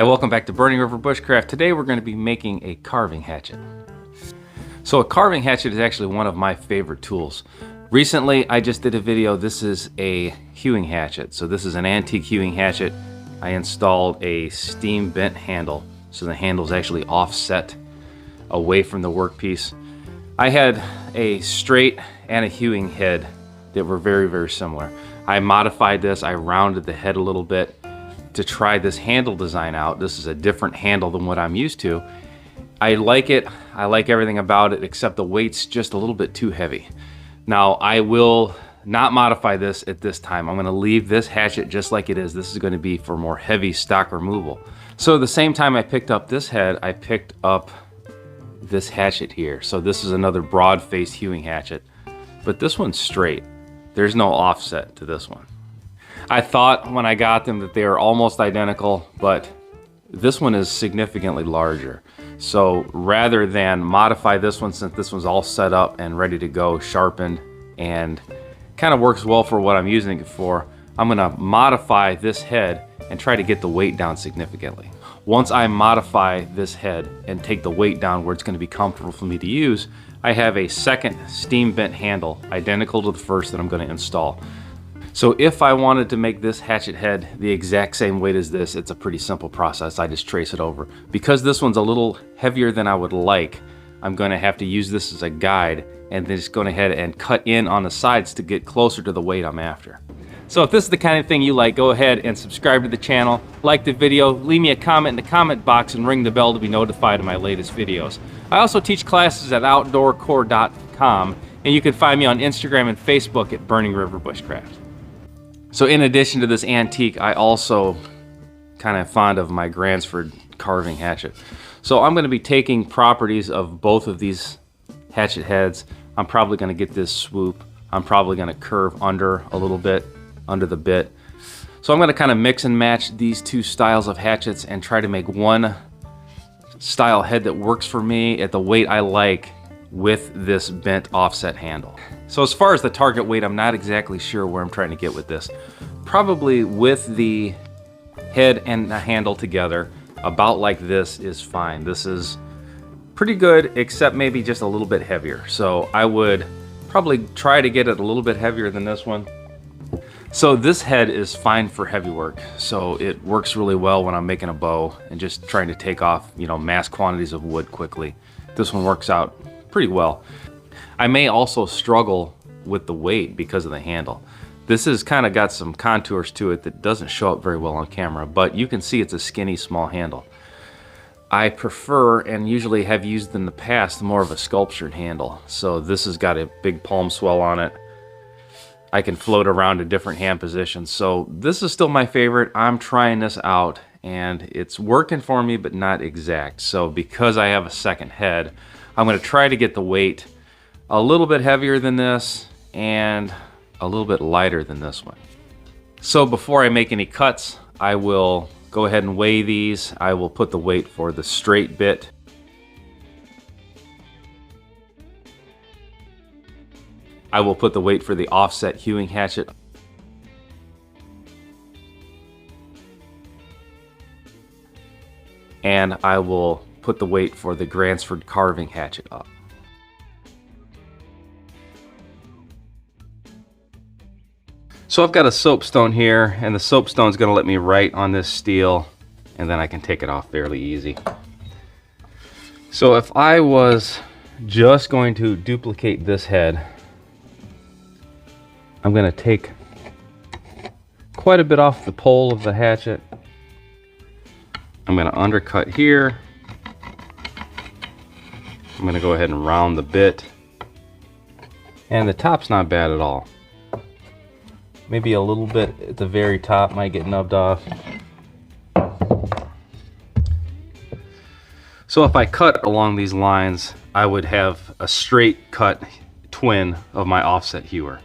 Hi, welcome back to Burning River Bushcraft. Today we're going to be making a carving hatchet. So a carving hatchet is actually one of my favorite tools. Recently I just did a video. This is a hewing hatchet. So this is an antique hewing hatchet. I installed a steam bent handle, so the handle is actually offset away from the workpiece. I had a straight and a hewing head that were very, very similar. I modified this. I rounded the head a little bit to try this handle design out. This is a different handle than what I'm used to. I like it. I like everything about it, except the weight's just a little bit too heavy. Now, I will not modify this at this time. I'm gonna leave this hatchet just like it is. This is gonna be for more heavy stock removal. So the same time I picked up this head, I picked up this hatchet here. So this is another broad-faced hewing hatchet, but this one's straight. There's no offset to this one. I thought when I got them that they are almost identical, but this one is significantly larger. So rather than modify this one, since this one's all set up and ready to go, sharpened, and kind of works well for what I'm using it for, I'm gonna modify this head and try to get the weight down significantly. Once I modify this head and take the weight down where it's gonna be comfortable for me to use, I have a second steam bent handle identical to the first that I'm gonna install. So if I wanted to make this hatchet head the exact same weight as this, it's a pretty simple process. I just trace it over. Because this one's a little heavier than I would like, I'm gonna have to use this as a guide and then just go ahead and cut in on the sides to get closer to the weight I'm after. So if this is the kind of thing you like, go ahead and subscribe to the channel, like the video, leave me a comment in the comment box, and ring the bell to be notified of my latest videos. I also teach classes at outdoorcore.com, and you can find me on Instagram and Facebook at Burning River Bushcraft. So in addition to this antique, I also kind of fond of my Gransford carving hatchet. So I'm going to be taking properties of both of these hatchet heads. I'm probably going to get this swoop. I'm probably going to curve under a little bit, under the bit. So I'm going to kind of mix and match these two styles of hatchets and try to make one style head that works for me at the weight I like with this bent offset handle. So as far as the target weight, I'm not exactly sure where I'm trying to get with this. Probably with the head and the handle together, about like this is fine. This is pretty good, except maybe just a little bit heavier. So I would probably try to get it a little bit heavier than this one. So this head is fine for heavy work. So it works really well when I'm making a bow and just trying to take off, mass quantities of wood quickly. This one works out pretty well. I may also struggle with the weight because of the handle. This has kind of got some contours to it that doesn't show up very well on camera, but you can see it's a skinny, small handle. I prefer, and usually have used in the past, more of a sculptured handle. So this has got a big palm swell on it. I can float around to different hand positions. So this is still my favorite. I'm trying this out and it's working for me, but not exact. So because I have a second head, I'm going to try to get the weight a little bit heavier than this and a little bit lighter than this one. So before I make any cuts, I will go ahead and weigh these. I will put the weight for the straight bit. I will put the weight for the offset hewing hatchet. And I will put the weight for the Gransford carving hatchet up. So I've got a soapstone here, and the soapstone is going to let me write on this steel, and then I can take it off fairly easy. So if I was just going to duplicate this head, I'm going to take quite a bit off the pole of the hatchet. I'm going to undercut here. I'm going to go ahead and round the bit. And the top's not bad at all. Maybe a little bit at the very top might get nubbed off. So if I cut along these lines, I would have a straight cut twin of my offset hewer.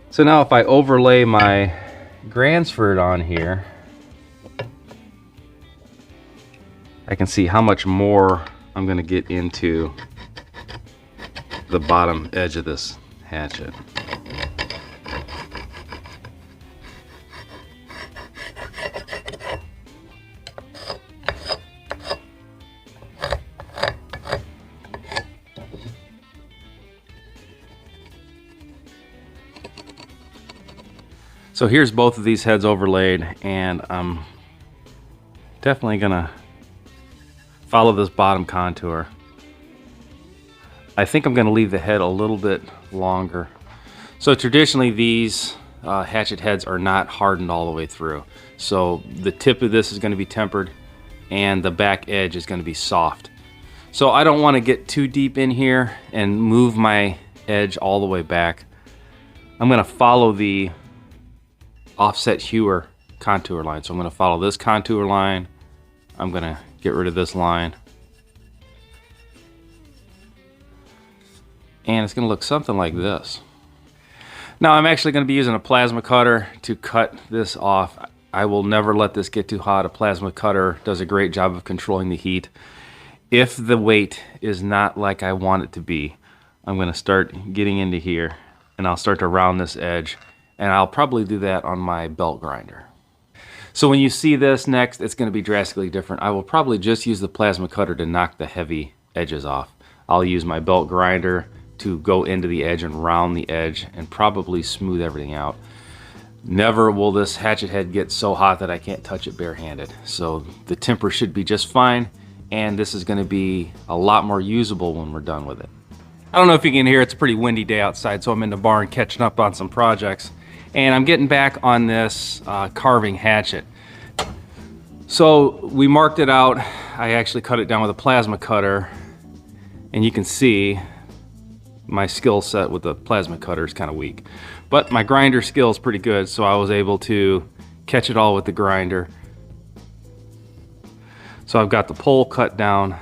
So now if I overlay my Gransford on here, I can see how much more I'm going to get into the bottom edge of this hatchet. So here's both of these heads overlaid, and I'm definitely gonna follow this bottom contour. I think I'm gonna leave the head a little bit longer. So traditionally these hatchet heads are not hardened all the way through. So the tip of this is gonna be tempered and the back edge is gonna be soft. So I don't wanna get too deep in here and move my edge all the way back. I'm gonna follow the offset hewer contour line. So I'm gonna follow this contour line. I'm gonna get rid of this line. And it's gonna look something like this. Now I'm actually gonna be using a plasma cutter to cut this off. I will never let this get too hot. A plasma cutter does a great job of controlling the heat. If the weight is not like I want it to be, I'm gonna start getting into here and I'll start to round this edge, and I'll probably do that on my belt grinder. So when you see this next, it's gonna be drastically different. I will probably just use the plasma cutter to knock the heavy edges off. I'll use my belt grinder to go into the edge and round the edge and probably smooth everything out. Never will this hatchet head get so hot that I can't touch it barehanded. So the temper should be just fine, and this is gonna be a lot more usable when we're done with it. I don't know if you can hear, it's a pretty windy day outside, so I'm in the barn catching up on some projects. And I'm getting back on this carving hatchet. So we marked it out. I actually cut it down with a plasma cutter, and you can see my skill set with the plasma cutter is kind of weak. But my grinder skill is pretty good, so I was able to catch it all with the grinder. So I've got the pole cut down.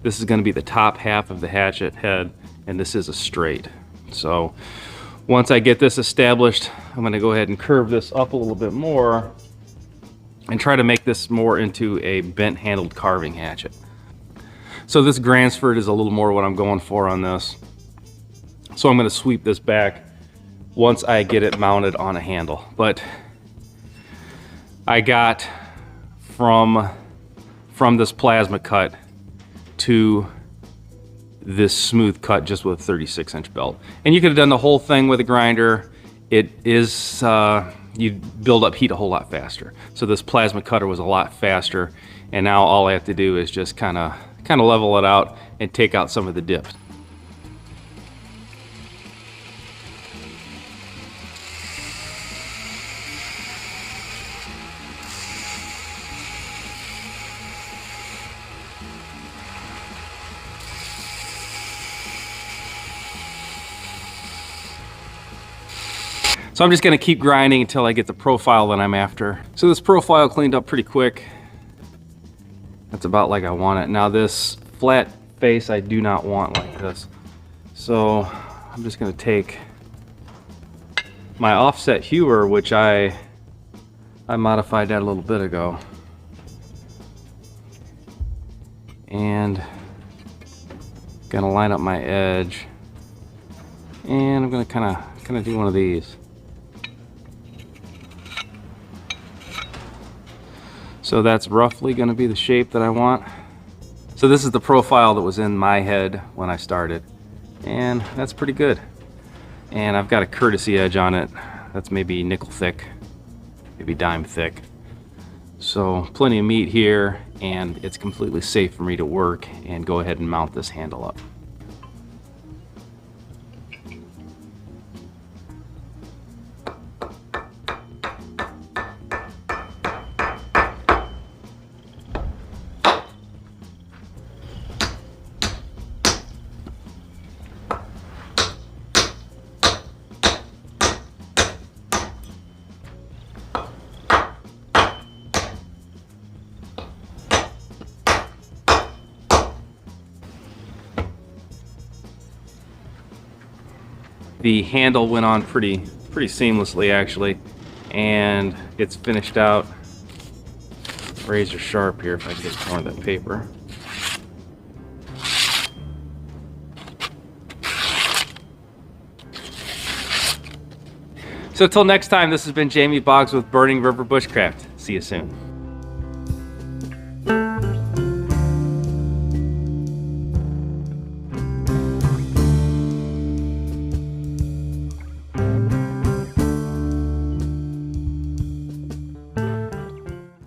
This is gonna be the top half of the hatchet head, and this is a straight. So once I get this established, I'm gonna go ahead and curve this up a little bit more and try to make this more into a bent handled carving hatchet. So this Gransford is a little more what I'm going for on this. So I'm gonna sweep this back once I get it mounted on a handle. But I got from this plasma cut to this smooth cut just with a 36-inch belt. And you could have done the whole thing with a grinder. It is, you build up heat a whole lot faster. So this plasma cutter was a lot faster, and now all I have to do is just kind of level it out and take out some of the dips. So I'm just gonna keep grinding until I get the profile that I'm after. So this profile cleaned up pretty quick. That's about like I want it. Now this flat face I do not want like this. So I'm just gonna take my offset hewer, which I modified that a little bit ago. And gonna line up my edge. And I'm gonna kind of do one of these. So that's roughly going to be the shape that I want. So this is the profile that was in my head when I started, and that's pretty good. And I've got a courtesy edge on it that's maybe nickel thick, maybe dime thick. So plenty of meat here, and it's completely safe for me to work and go ahead and mount this handle up. The handle went on pretty seamlessly actually, and it's finished out razor sharp here if I get more of that paper. So until next time, this has been Jamie Boggs with Burning River Bushcraft. See you soon.